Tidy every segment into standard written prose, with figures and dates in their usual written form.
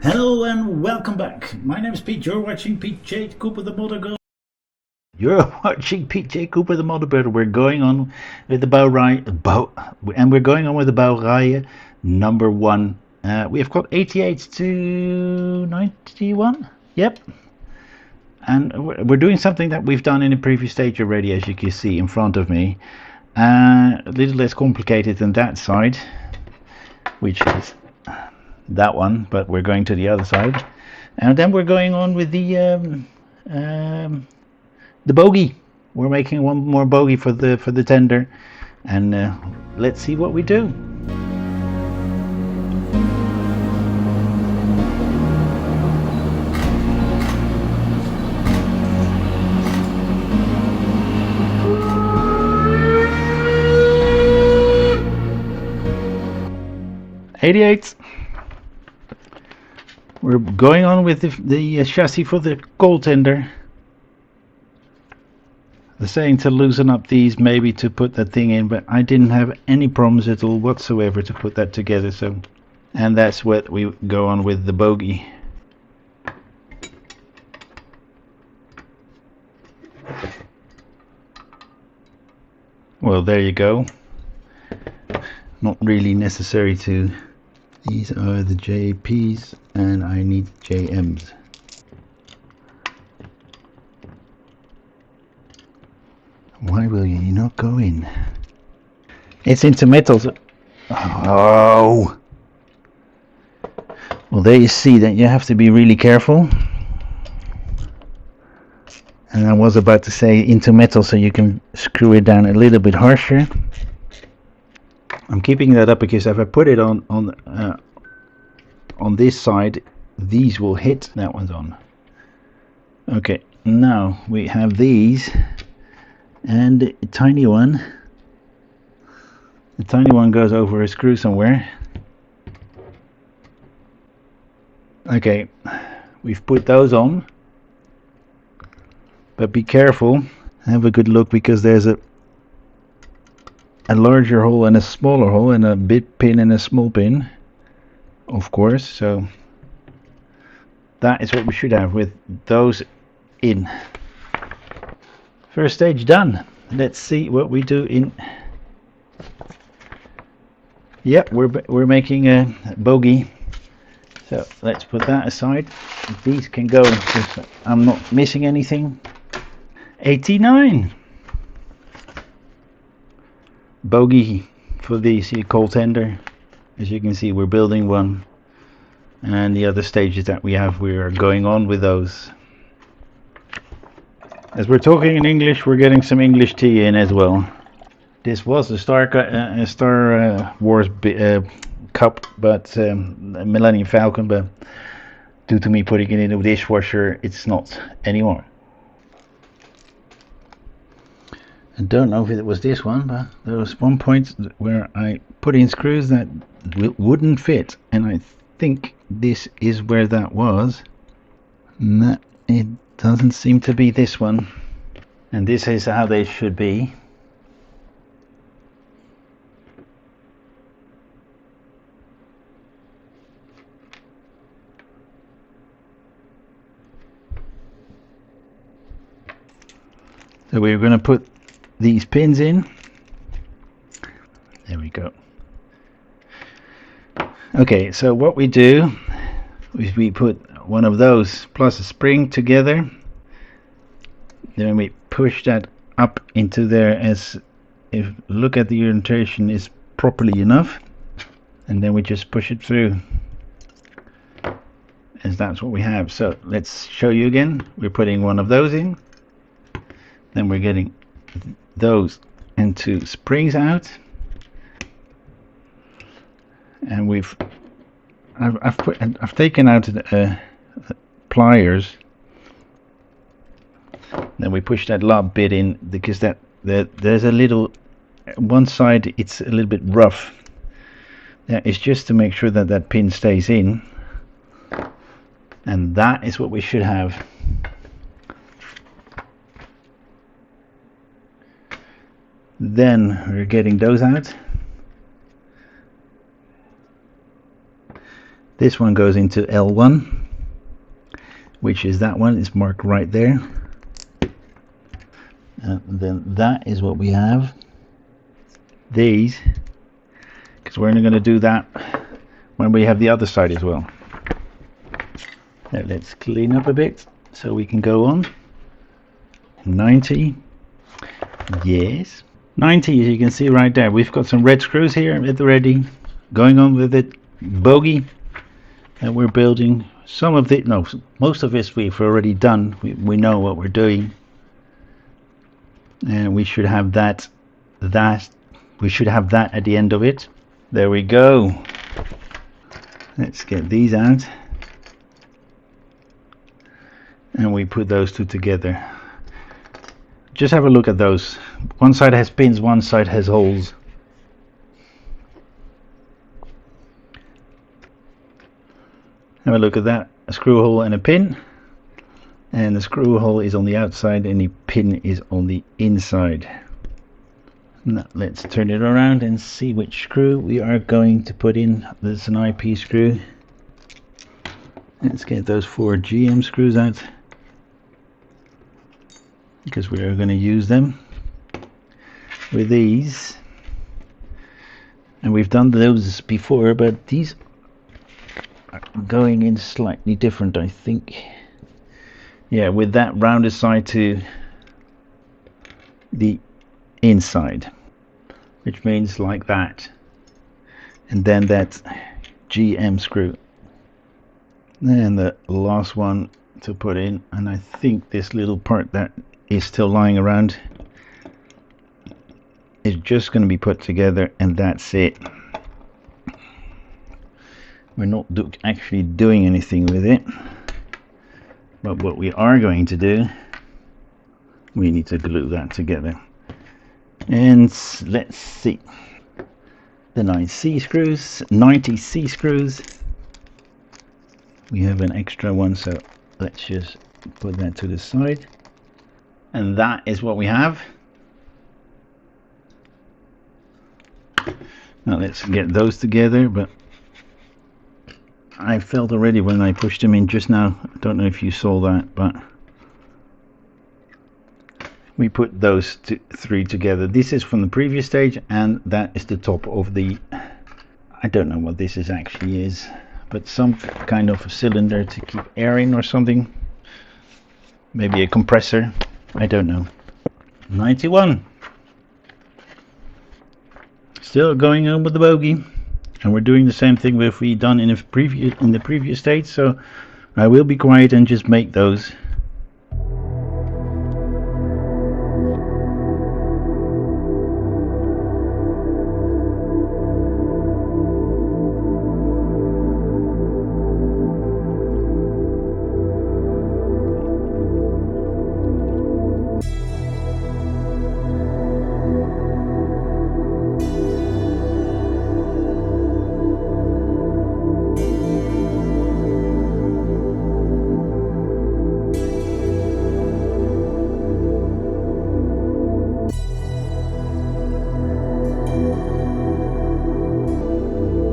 Hello and welcome back. My name is Pete. You're watching Pete J. Cooper the Motor Girl. You're watching Pete J. Cooper the Motor Bird. We're going on with the and we're going on with the Baureihe number 1. We've got 88 to 91. Yep. And we're doing something that we've done in a previous stage already, as you can see in front of me. A little less complicated than that side, which is that one, but we're going to the other side. And then we're going on with the bogie. We're making one more bogie for the tender, and let's see what we do. '88. We're going on with the chassis for the coal tender. They're saying to loosen up these, maybe to put that thing in, but I didn't have any problems at all whatsoever to put that together. So, and that's what we go on with the bogie. Well, there you go. Not really necessary to. These are the JPs and I need JMs. Why will you not go in? It's into metals. Oh. Well, there you see that you have to be really careful. And I was about to say into metal, so you can screw it down a little bit harsher. I'm keeping that up because if I put it on this side, these will hit. That one's on. Okay, now we have these, and the tiny one. The tiny one goes over a screw somewhere. Okay, we've put those on, but be careful. Have a good look, because there's a larger hole and a smaller hole, and a big pin and a small pin, of course. So that is what we should have with those in. First stage done. Let's see what we do in. Yep, we're making a bogie. So let's put that aside. These can go. I'm not missing anything. 89. Bogie for the coal tender. As you can see, we're building one, and the other stages that we have, we are going on with those. As we're talking in English, we're getting some English tea in as well. This was a Star Wars cup, but Millennium Falcon, but due to me putting it in the dishwasher, it's not anymore. I don't know if it was this one, but there was one point where I put in screws that wouldn't fit, and I think this is where that was. No, it doesn't seem to be this one, and this is how they should be. So we're going to put these pins in. There we go. Okay, so what we do is we put one of those plus a spring together. Then we push that up into there, as if look at the orientation is properly enough, and then we just push it through, as that's what we have. So let's show you again. We're putting one of those in, then we're getting those into springs out, and I've taken out pliers. Then we push that lab bit in, because there's a little, one side it's a little bit rough. That is just to make sure that that pin stays in, and that is what we should have. Then we're getting those out. This one goes into L1, which is that one. It's marked right there. And then that is what we have. These, because we're only going to do that when we have the other side as well. Now let's clean up a bit so we can go on. 90. Yes. 90, as you can see right there. We've got some red screws here at the ready. Going on with it. Bogie that we're building. Some of it, no, most of this we've already done. We know what we're doing. And we should have that we should have that at the end of it. There we go. Let's get these out. And we put those two together. Just have a look at those. One side has pins, one side has holes. Have a look at that. A screw hole and a pin. And the screw hole is on the outside and the pin is on the inside. Now let's turn it around and see which screw we are going to put in. There's an IP screw. Let's get those 4 GM screws out, because we are going to use them with these. And we've done those before, but these are going in slightly different, I think. Yeah, with that rounded side to the inside, which means like that, and then that GM screw, and the last one to put in. And I think this little part that is still lying around is just going to be put together, and that's it. We're not actually doing anything with it, but what we are going to do, we need to glue that together. And let's see, the 90C screws. We have an extra one, so let's just put that to the side. And that is what we have. Now let's get those together, but I felt already when I pushed them in just now, I don't know if you saw that, but we put those 3 together. This is from the previous stage, and that is the top of the, I don't know what this actually is, but some kind of a cylinder to keep air in or something. Maybe a compressor, I don't know. 91. Still going on with the Bogie, and we're doing the same thing we've done in the previous stage, so I will be quiet and just make those.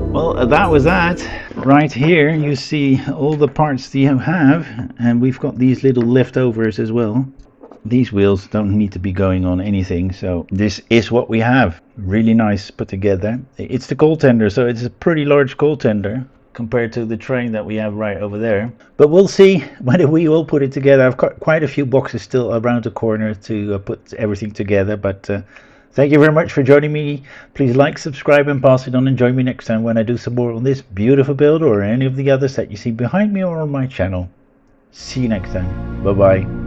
Well, that was that. Right here you see all the parts that you have, and we've got these little leftovers as well. These wheels don't need to be going on anything, so this is what we have. Really nice put together. It's the coal tender, so it's a pretty large coal tender compared to the train that we have right over there. But we'll see whether we will put it together. I've got quite a few boxes still around the corner to put everything together, but thank you very much for joining me. Please like, subscribe, and pass it on, and join me next time when I do some more on this beautiful build or any of the others that you see behind me or on my channel. See you next time. Bye bye.